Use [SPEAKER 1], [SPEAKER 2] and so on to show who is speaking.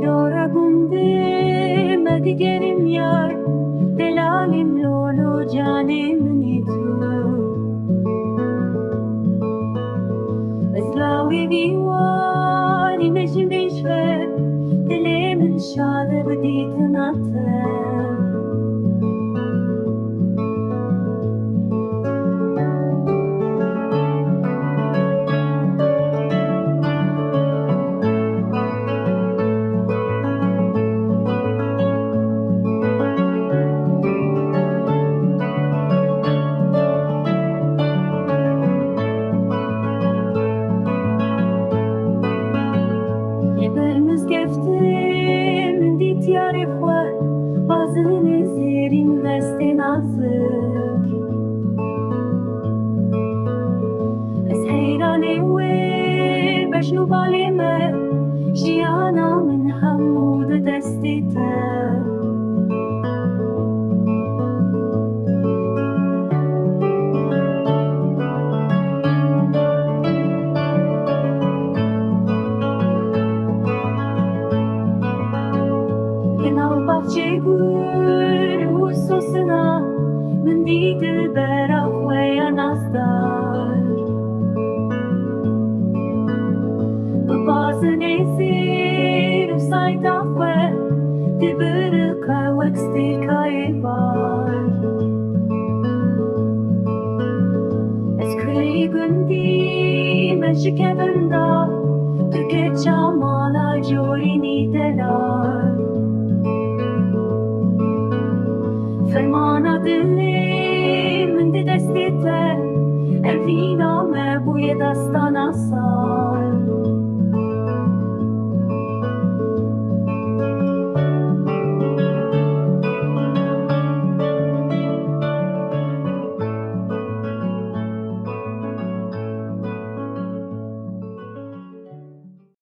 [SPEAKER 1] dora gundê me digerim yar Delalim lolo canê minî tu Ez lawê warî me ji bejn dilê min şade bi dîtina te mizgeftê min dît yarê xwe Bazinê zêrîn destê nazik Ez heyranê wê bejn û balê me Jiyana min hemû di destê te baxçê kurê û sosina min dî dilbera xwe ya nazdar Bi Bazinê zêr û saeta xwe Dibiriqe wek stêrka êvar Ez kurê gundî me ji kevinda Türkçe mala corînî Delal Fermana dilê min di destê te Evîna me bûye destana sar